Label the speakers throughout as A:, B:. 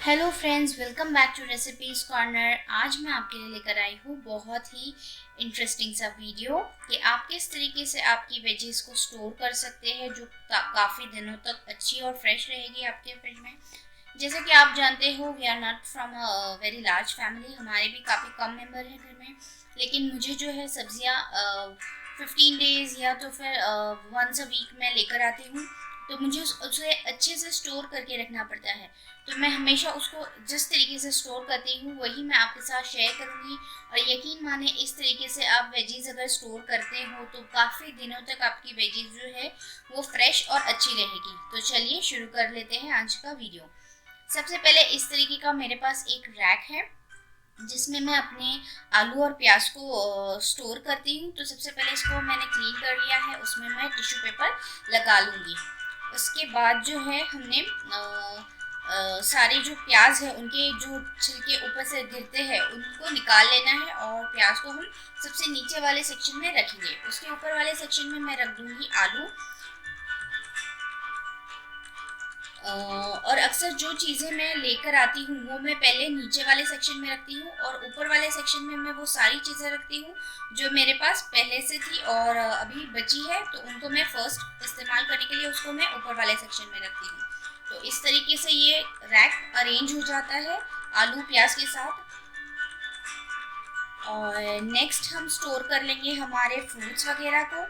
A: Hello friends, welcome back to recipes corner. आज मैं आपके लिए लेकर आई हूँ बहुत ही इंटरेस्टिंग सा वीडियो कि आप किस तरीके से आपकी वेजीज को स्टोर कर सकते हैं जो काफ़ी दिनों तक अच्छी और फ्रेश रहेगी आपके फ्रिज में। जैसे कि आप जानते हो, we are not from a very large family, हमारे भी काफ़ी कम मेंबर हैं घर में। लेकिन मुझे जो है सब्जियाँ 15 डेज या तो फिर वंस अ वीक में लेकर आती हूँ। तो मुझे उसे अच्छे से स्टोर करके रखना पड़ता है। तो मैं हमेशा उसको जिस तरीके से स्टोर करती हूँ वही मैं आपके साथ शेयर करूँगी। और यकीन माने, इस तरीके से आप वेजीज अगर स्टोर करते हो तो काफ़ी दिनों तक आपकी वेजीज जो है वो फ्रेश और अच्छी रहेगी। तो चलिए शुरू कर लेते हैं आज का वीडियो। सबसे पहले इस तरीके का मेरे पास एक रैक है जिसमें मैं अपने आलू और प्याज को स्टोर करती हूँ। तो सबसे पहले इसको मैंने क्लीन कर लिया है, उसमें मैं टिश्यू पेपर लगा लूँगी। उसके बाद जो है हमने सारे जो प्याज है उनके जो छिलके ऊपर से गिरते हैं उनको निकाल लेना है, और प्याज को हम सबसे नीचे वाले सेक्शन में रखेंगे। उसके ऊपर वाले सेक्शन में मैं रख दूँगी आलू। और अक्सर जो चीज़ें मैं लेकर आती हूँ वो मैं पहले नीचे वाले सेक्शन में रखती हूँ, और ऊपर वाले सेक्शन में मैं वो सारी चीज़ें रखती हूँ जो मेरे पास पहले से थी और अभी बची है। तो उनको मैं फर्स्ट इस्तेमाल करने के लिए उसको मैं ऊपर वाले सेक्शन में रखती हूँ। तो इस तरीके से ये रैक अरेंज हो जाता है आलू प्याज के साथ। और नेक्स्ट हम स्टोर कर लेंगे हमारे फ्रूट्स वगैरह को।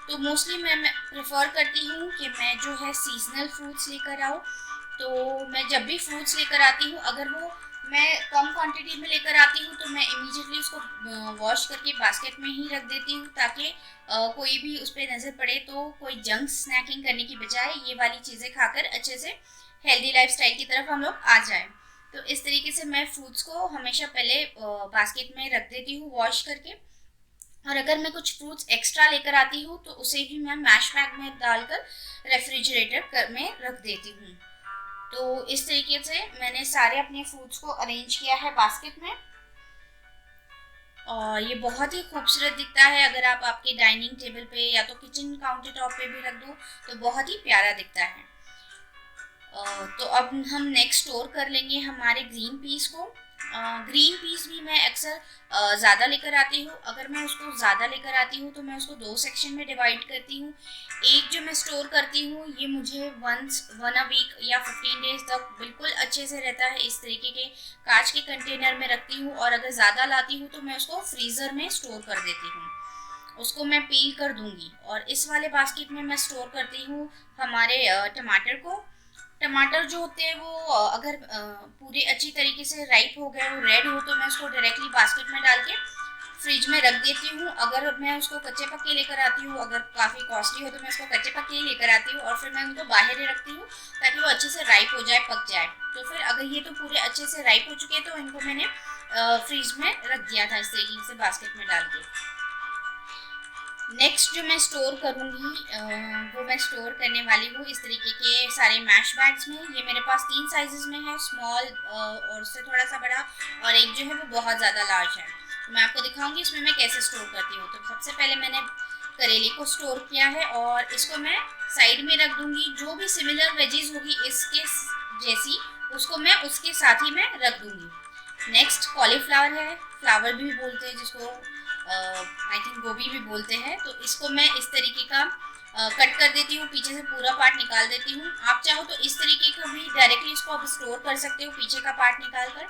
A: तो मोस्टली मैं प्रेफर करती हूँ कि मैं जो है सीजनल फ्रूट्स लेकर आऊँ। तो मैं जब भी फ्रूट्स लेकर आती हूँ, अगर वो मैं कम क्वांटिटी में लेकर आती हूँ तो मैं इमीडिएटली उसको वॉश करके बास्केट में ही रख देती हूँ, ताकि कोई भी उस पर नज़र पड़े तो कोई जंक स्नैकिंग करने की बजाय ये वाली चीज़ें खाकर अच्छे से हेल्दी लाइफस्टाइल की तरफ हम लोग आ जाएं। तो इस तरीके से मैं फ्रूट्स को हमेशा पहले बास्केट में रख देती हूँ वॉश करके। और अगर मैं कुछ फ्रूट्स एक्स्ट्रा लेकर आती हूँ तो उसे भी मैं मैश बैग में डालकर रेफ्रिजरेटर में रख देती हूँ। तो इस तरीके से मैंने सारे अपने फ्रूट्स को अरेंज किया है बास्केट में। और ये बहुत ही खूबसूरत दिखता है, अगर आप आपके डाइनिंग टेबल पे या तो किचन काउंटर टॉप पे भी रख दो तो बहुत ही प्यारा दिखता है। तो अब हम नेक्स्ट स्टोर कर लेंगे हमारे ग्रीन पीस को। ग्रीन पीस भी मैं अक्सर ज़्यादा लेकर आती हूँ। अगर मैं उसको ज़्यादा लेकर आती हूँ तो मैं उसको दो सेक्शन में डिवाइड करती हूँ। एक जो मैं स्टोर करती हूँ ये मुझे वन अ वीक या 15 डेज तक बिल्कुल अच्छे से रहता है। इस तरीके के कांच के कंटेनर में रखती हूँ, और अगर ज़्यादा लाती हूँ तो मैं उसको फ्रीज़र में स्टोर कर देती हूँ। उसको मैं पील कर दूंगी। और इस वाले बास्केट में मैं स्टोर करती हूँ हमारे टमाटर को। टमाटर जो होते हैं वो अगर पूरे अच्छी तरीके से राइप हो गए, वो रेड हो, तो मैं उसको डायरेक्टली बास्केट में डाल के फ्रिज में रख देती हूँ। अगर मैं उसको कच्चे पक्के लेकर आती हूँ, अगर काफ़ी कॉस्टली हो तो मैं उसको कच्चे पक्के ही लेकर आती हूँ, और फिर मैं उनको बाहर ही रखती हूँ ताकि वो अच्छे से राइप हो जाए, पक जाए। तो फिर अगर ये तो पूरे अच्छे से राइप हो चुके हैं तो इनको मैंने फ्रिज में रख दिया था इस तरीके से बास्केट में डाल के। नेक्स्ट जो मैं स्टोर करूँगी वो मैं स्टोर करने वाली हूँ इस तरीके के सारे मैश बैग्स में। ये मेरे पास 3 साइजेस में है, स्मॉल और उससे थोड़ा सा बड़ा, और एक जो है वो बहुत ज़्यादा लार्ज है। तो मैं आपको दिखाऊंगी इसमें मैं कैसे स्टोर करती हूँ। तो सबसे पहले मैंने करेले को स्टोर किया है और इसको मैं साइड में रख दूँगी। जो भी सिमिलर वेजीज होगी इसके जैसी, उसको मैं उसके साथ ही मैं रख दूँगी। नेक्स्ट कॉलीफ्लावर है, फ्लावर भी बोलते हैं जिसको, आई थिंक गोभी भी बोलते हैं। तो इसको मैं इस तरीके का कट कर देती हूँ, पीछे से पूरा पार्ट निकाल देती हूँ। आप चाहो तो इस तरीके का भी डायरेक्टली इसको आप स्टोर कर सकते हो पीछे का पार्ट निकाल कर,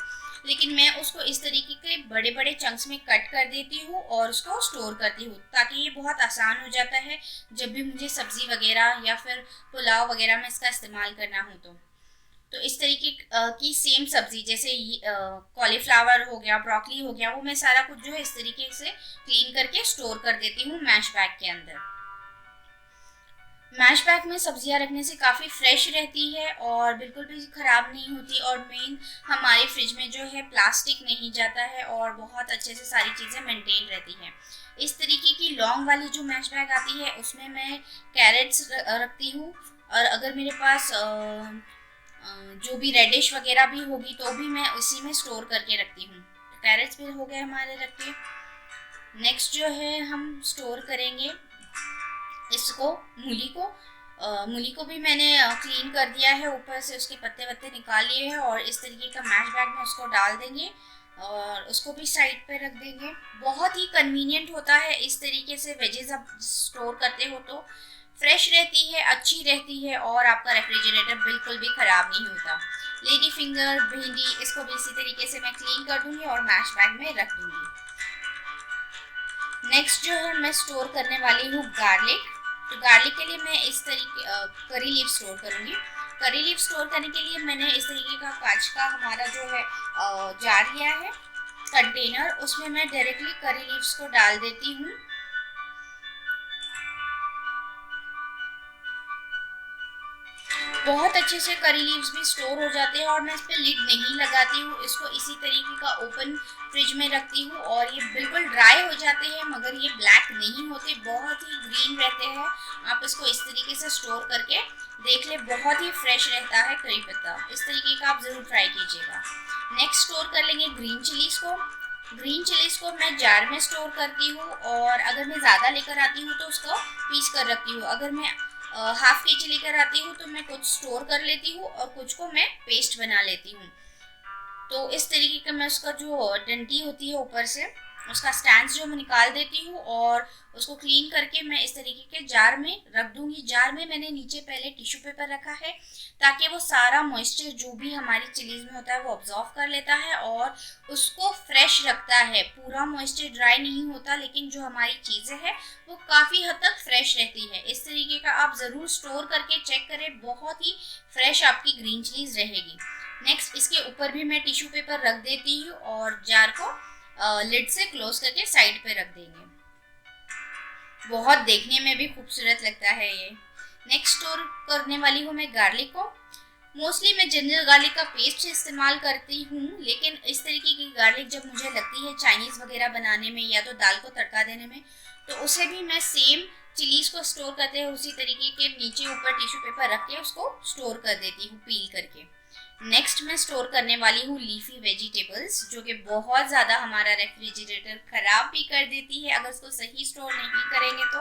A: लेकिन मैं उसको इस तरीके के बड़े बड़े चंक्स में कट कर देती हूँ और उसको स्टोर करती हूँ, ताकि ये बहुत आसान हो जाता है जब भी मुझे सब्जी वगैरह या फिर पुलाव वगैरह में इसका इस्तेमाल करना हो। तो इस तरीके की सेम सब्जी जैसे कॉलीफ्लावर हो गया, ब्रोकली हो गया, वो मैं सारा कुछ जो है इस तरीके से क्लीन करके स्टोर कर देती हूँ मैश बैग के अंदर। मैश बैग में सब्जियां रखने से काफ़ी फ्रेश रहती है और बिल्कुल भी ख़राब नहीं होती, और मेन हमारे फ्रिज में जो है प्लास्टिक नहीं जाता है और बहुत अच्छे से सारी चीज़ें मेंटेन रहती हैं। इस तरीके की लॉन्ग वाली जो मैश बैग आती है उसमें मैं कैरेट्स रखती हूँ। और अगर मेरे पास जो भी रेडिश वगैरह भी होगी तो भी मैं उसी में स्टोर करके रखती हूँ। कैरेट्स भी हो गए हमारे रख के। नेक्स्ट जो है हम स्टोर करेंगे इसको, मूली को। मूली को भी मैंने क्लीन कर दिया है, ऊपर से उसके पत्ते वत्ते निकाल लिए हैं और इस तरीके का मैश बैग में उसको डाल देंगे और उसको भी साइड पे रख देंगे। बहुत ही कन्वीनियंट होता है, इस तरीके से वेजेस आप स्टोर करते हो तो फ्रेश रहती है, अच्छी रहती है और आपका रेफ्रिजरेटर बिल्कुल भी ख़राब नहीं होता। लेडी फिंगर, भिंडी, इसको भी इसी तरीके से मैं क्लीन कर दूंगी और मैश बैग में रख दूंगी। नेक्स्ट जो है मैं स्टोर करने वाली हूँ गार्लिक। तो गार्लिक के लिए मैं इस तरीके करी लीफ स्टोर करूँगी। करी लीफ स्टोर करने के लिए मैंने इस तरीके का कांच का हमारा जो है जार लिया है, कंटेनर, उसमें मैं डायरेक्टली करी लीव्स को डाल देती हूँ। बहुत अच्छे से करी लीव्स भी स्टोर हो जाते हैं और मैं इस पर लिड नहीं लगाती हूँ, इसको इसी तरीके का ओपन फ्रिज में रखती हूँ और ये बिल्कुल ड्राई हो जाते हैं मगर ये ब्लैक नहीं होते, बहुत ही ग्रीन रहते हैं। आप इसको इस तरीके से स्टोर करके देख ले, बहुत ही फ्रेश रहता है करी पत्ता। इस तरीके का आप ज़रूर ट्राई कीजिएगा। नेक्स्ट स्टोर कर लेंगे ग्रीन चिलीज़ को। ग्रीन चिलीज़ को मैं जार में स्टोर करती हूँ और अगर मैं ज़्यादा लेकर आती हूँ तो उसको पीस कर रखती हूँ। अगर मैं हाफ केजी लेकर आती हूँ तो मैं कुछ स्टोर कर लेती हूँ और कुछ को मैं पेस्ट बना लेती हूँ। तो इस तरीके का मैं उसका जो डंटी होती है ऊपर से उसका स्टैंड जो मैं निकाल देती हूँ और उसको क्लीन करके मैं इस तरीके के जार में रख दूंगी। जार में मैंने नीचे पहले टिश्यू पेपर रखा है ताकि वो सारा मॉइस्चर जो भी हमारी चिलीज़ में होता है वो ऑब्जॉर्व कर लेता है और उसको फ्रेश रखता है। पूरा मॉइस्चर ड्राई नहीं होता लेकिन जो हमारी चीज़ें हैं वो काफ़ी हद तक फ्रेश रहती है। इस तरीके का आप ज़रूर स्टोर करके चेक करें, बहुत ही फ्रेश आपकी ग्रीन चिलीज़ रहेगी। नेक्स्ट इसके ऊपर भी मैं टिश्यू पेपर रख देती हूँ और जार को लिड से क्लोज करके साइड पे रख देंगे। बहुत देखने में भी खूबसूरत लगता है ये। नेक्स्ट स्टोर करने वाली हूँ मैं गार्लिक को। मोस्टली मैं जिंजर गार्लिक का पेस्ट इस्तेमाल करती हूँ लेकिन इस तरीके की गार्लिक जब मुझे लगती है चाइनीज़ वगैरह बनाने में या तो दाल को तड़का देने में तो उसे भी मैं सेम चिलीज़ को स्टोर करते हैं उसी तरीके के नीचे ऊपर टिश्यू पेपर रख के उसको स्टोर कर देती हूँ पील करके। नेक्स्ट मैं स्टोर करने वाली हूँ लीफी वेजिटेबल्स जो कि बहुत ज़्यादा हमारा रेफ्रिजरेटर ख़राब भी कर देती है अगर उसको सही स्टोर नहीं करेंगे तो,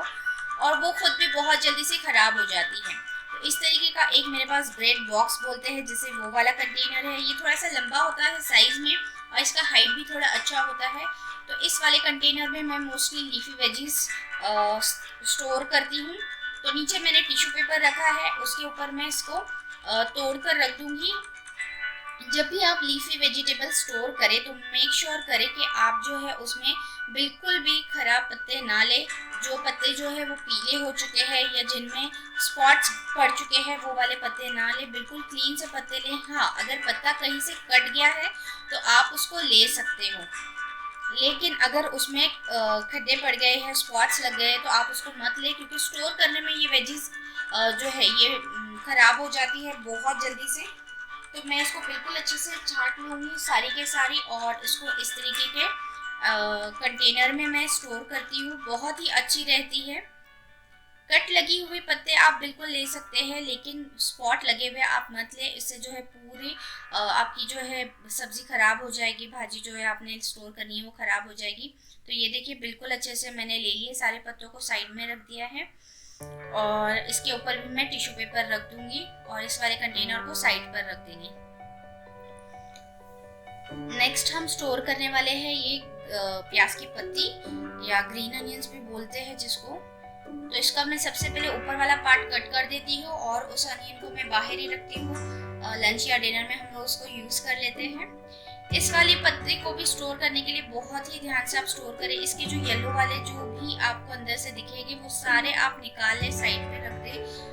A: और वो खुद भी बहुत जल्दी से ख़राब हो जाती है। तो इस तरीके का एक मेरे पास ब्रेड बॉक्स बोलते हैं जिसे वो वाला कंटेनर है। ये थोड़ा सा लंबा होता है साइज़ में और इसका हाइट भी थोड़ा अच्छा होता है। तो इस वाले कंटेनर में मैं मोस्टली लीफी वेजीज स्टोर करती हूँ। तो नीचे मैंने टिश्यू पेपर रखा है, उसके ऊपर मैं इसको तोड़ कर रख दूँगी। जब भी आप लीफी वेजिटेबल स्टोर करें तो मेक श्योर करें कि आप जो है उसमें बिल्कुल भी खराब पत्ते ना लें। जो पत्ते जो है वो पीले हो चुके हैं या जिनमें स्पॉट्स पड़ चुके हैं वो वाले पत्ते ना लें, बिल्कुल क्लीन से पत्ते लें। हाँ, अगर पत्ता कहीं से कट गया है तो आप उसको ले सकते हो, लेकिन अगर उसमें खड्डे पड़ गए हैं, स्पॉट्स लग गए तो आप उसको मत लें क्योंकि स्टोर करने में ये वेजीज जो है ये ख़राब हो जाती है बहुत जल्दी से। तो मैं इसको बिल्कुल अच्छे से छांट लूँगी सारी के सारी और इसको इस तरीके के कंटेनर में मैं स्टोर करती हूँ। बहुत ही अच्छी रहती है। कट लगी हुई पत्ते आप बिल्कुल ले सकते हैं लेकिन स्पॉट लगे हुए आप मत लें, इससे जो है पूरी आपकी जो है सब्ज़ी ख़राब हो जाएगी, भाजी जो है आपने स्टोर करनी है वो ख़राब हो जाएगी। तो ये देखिए बिल्कुल अच्छे से मैंने ले लिए, सारे पत्तों को साइड में रख दिया है और इसके ऊपर भी मैं टिश्यू पेपर रख दूंगी और इस वाले कंटेनर को साइड पर रख देंगे। नेक्स्ट हम स्टोर करने वाले हैं ये प्याज की पत्ती या ग्रीन अनियंस भी बोलते हैं जिसको। तो इसका मैं सबसे पहले ऊपर वाला पार्ट कट कर देती हूँ और उस अनियन को मैं बाहर ही रखती हूँ। लंच या डिनर में हम लोग उसको यूज़ कर लेते हैं। इस वाली पत्ती को भी स्टोर करने के लिए बहुत ही ध्यान से आप स्टोर करें। इसके जो येलो वाले जो भी आपको अंदर से दिखेंगे वो सारे आप निकाल लें, साइड पे रख दें।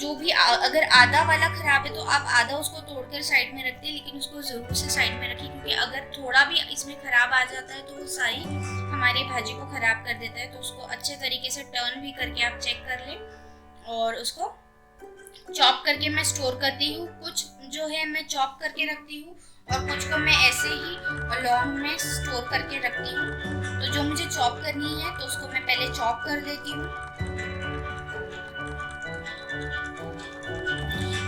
A: जो भी अगर आधा वाला खराब है तो आप आधा उसको तोड़कर साइड में रख दें, लेकिन उसको ज़रूर से साइड में रखें क्योंकि अगर थोड़ा भी इसमें ख़राब आ जाता है तो वो सारी हमारी भाजी को ख़राब कर देता है। तो उसको अच्छे तरीके से टर्न भी करके आप चेक कर लें और उसको चॉप करके मैं स्टोर करती हूँ। कुछ जो है मैं चॉप करके रखती हूँ और कुछ को मैं ऐसे ही लॉन्ग में स्टोर करके रखती हूँ। तो जो मुझे चॉप करनी है तो उसको मैं पहले चॉप कर देती हूँ।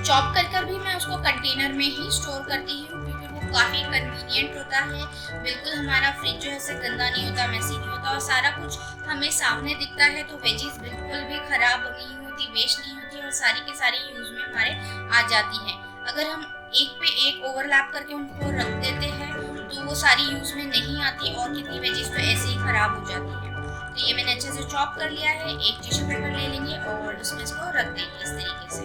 A: चॉप कर भी मैं उसको कंटेनर में ही स्टोर करती हूँ क्योंकि वो काफ़ी कन्वीनियंट होता है। बिल्कुल हमारा फ्रिज जो है ऐसे गंदा नहीं होता, मैसी नहीं होता और सारा कुछ हमें सामने दिखता है, तो वेजीज बिल्कुल भी ख़राब नहीं होती, वेस्ट नहीं होती और सारी के सारी यूज़ में हमारे आ जाती हैं। अगर हम एक पे एक ओवरलैप करके उनको रख देते हैं तो वो सारी यूज़ में नहीं आती और कितनी वेजीज तो ऐसे ही ख़राब हो जाती है। तो ये मैंने अच्छे से चॉप कर लिया है। एक टिश्यू पेपर ले लेंगे और उसमें इसको रख देंगे इस तरीके से,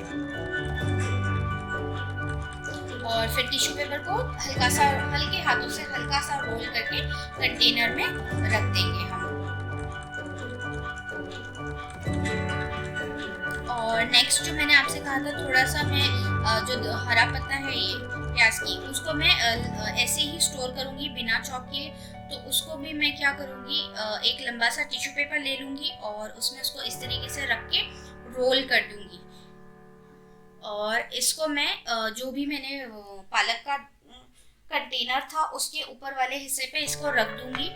A: और फिर टिश्यू पेपर को हल्का सा, हल्के हाथों से हल्का सा रोल करके कंटेनर में रख देंगे हम। और नेक्स्ट जो मैंने आपसे कहा था, थोड़ा सा मैं जो हरा पत्ता है ये प्याज की, उसको मैं ऐसे ही स्टोर करूँगी बिना चॉप किए। तो उसको भी मैं क्या करूँगी, एक लंबा सा टिश्यू पेपर ले लूँगी और उसमें उसको इस तरीके से रख के रोल कर दूँगी। और इसको मैं जो भी मैंने पालक का कंटेनर था उसके ऊपर वाले हिस्से पे इसको रख दूँगी।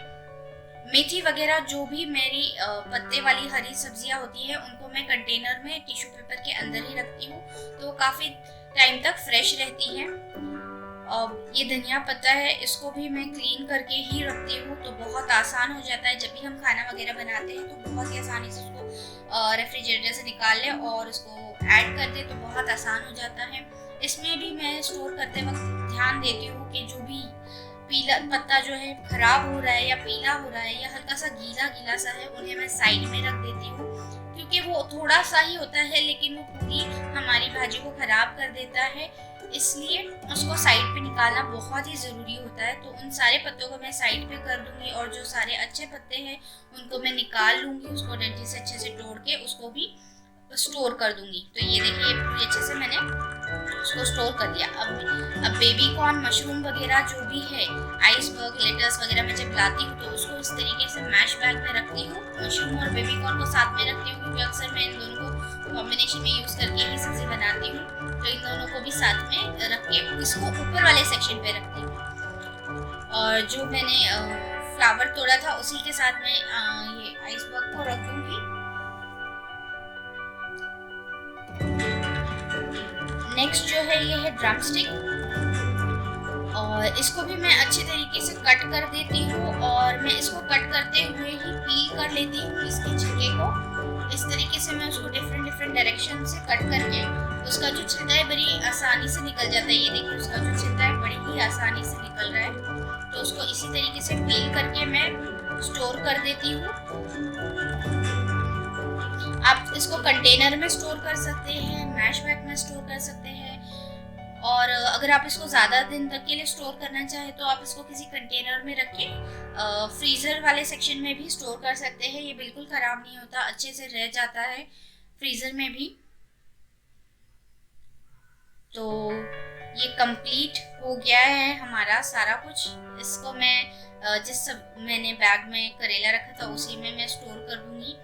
A: मेथी वगैरह जो भी मेरी पत्ते वाली हरी सब्जियां होती हैं उनको मैं कंटेनर में टिश्यू पेपर के अंदर ही रखती हूँ, तो वो काफ़ी टाइम तक फ्रेश रहती हैं। ये धनिया पत्ता है, इसको भी मैं क्लीन करके ही रखती हूँ, तो बहुत आसान हो जाता है। जब भी हम खाना वगैरह बनाते हैं तो बहुत ही आसानी से उसको रेफ्रिजरेटर से निकाल लें और उसको ऐड कर दें, तो बहुत आसान हो जाता है। इसमें भी मैं स्टोर करते वक्त ध्यान देती हूँ कि जो भी पीला पत्ता जो है खराब हो रहा है या पीला हो रहा है या हल्का सा गीला गीला सा है, उन्हें मैं साइड में रख देती हूँ, क्योंकि वो थोड़ा सा ही होता है लेकिन वो पूरी हमारी भाजी को खराब कर देता है, इसलिए उसको साइड पे निकालना बहुत ही ज़रूरी होता है। तो उन सारे पत्तों को मैं साइड पे कर दूंगी और जो सारे अच्छे पत्ते हैं उनको मैं निकाल लूँगी, उसको डंडी से अच्छे से तोड़ के उसको भी स्टोर कर दूंगी। तो ये देखिए पूरी अच्छे से मैंने उसको स्टोर कर दिया। अब बेबी कॉर्न, मशरूम वगैरह जो भी है, आइसबर्ग, लेटस वगैरह मैं जब लाती हूँ तो उसको इस तरीके से मैश बैग में रखती हूँ। मशरूम और बेबी कॉर्न को साथ में रखती हूँ क्योंकि अक्सर मैं इन दोनों को कॉम्बिनेशन में यूज़ करके ही सब्जी बनाती हूँ, तो इन दोनों को भी साथ में रख के इसको ऊपर वाले सेक्शन पे रखती हूँ। और जो मैंने फ्लावर तोड़ा था उसी के साथ में ये आइसबर्ग को रख दूँगी। नेक्स्ट जो है ये है ड्रम स्टिक, और इसको भी मैं अच्छे तरीके से कट कर देती हूँ और मैं इसको कट करते हुए ही पील कर लेती हूँ इसके छिलके को। इस तरीके से मैं उसको डिफरेंट डायरेक्शन से कट करके उसका जो छिलका है बड़ी आसानी से निकल जाता है। ये देखिए उसका जो छिलका है बड़ी ही आसानी से निकल रहा है, तो उसको इसी तरीके से पील करके मैं स्टोर कर देती हूँ। आप इसको कंटेनर में स्टोर कर सकते हैं, मैश बैग में स्टोर कर सकते हैं, और अगर आप इसको ज़्यादा दिन तक के लिए स्टोर करना चाहें तो आप इसको किसी कंटेनर में रख के फ्रीज़र वाले सेक्शन में भी स्टोर कर सकते हैं। ये बिल्कुल ख़राब नहीं होता, अच्छे से रह जाता है फ्रीज़र में भी। तो ये कंप्लीट हो गया है हमारा सारा कुछ। इसको मैं मैंने बैग में करेला रखा था उसी में मैं स्टोर कर दूँगी।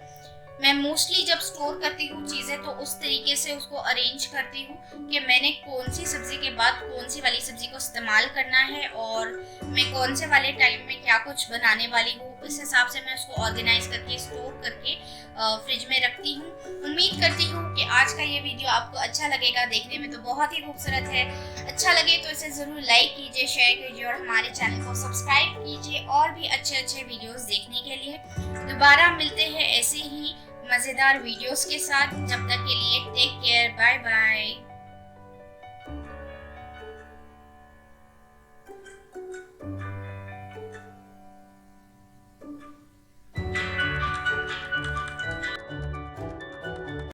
A: मैं मोस्टली जब स्टोर करती हूँ चीज़ें तो उस तरीके से उसको अरेंज करती हूँ कि मैंने कौन सी सब्ज़ी के बाद कौन सी वाली सब्ज़ी को इस्तेमाल करना है और मैं कौन से वाले टाइम में क्या कुछ बनाने वाली हूँ, इस हिसाब से मैं उसको ऑर्गेनाइज करके स्टोर करके फ्रिज में रखती हूँ। उम्मीद करती हूँ कि आज का ये वीडियो आपको अच्छा लगेगा, देखने में तो बहुत ही खूबसूरत है। अच्छा लगे तो इसे ज़रूर लाइक कीजिए, शेयर कीजिए और हमारे चैनल को सब्सक्राइब कीजिए और भी अच्छे वीडियोज़ देखने के लिए। दोबारा मिलते हैं ऐसे ही मज़ेदार वीडियोस के साथ। जब तक के लिए टेक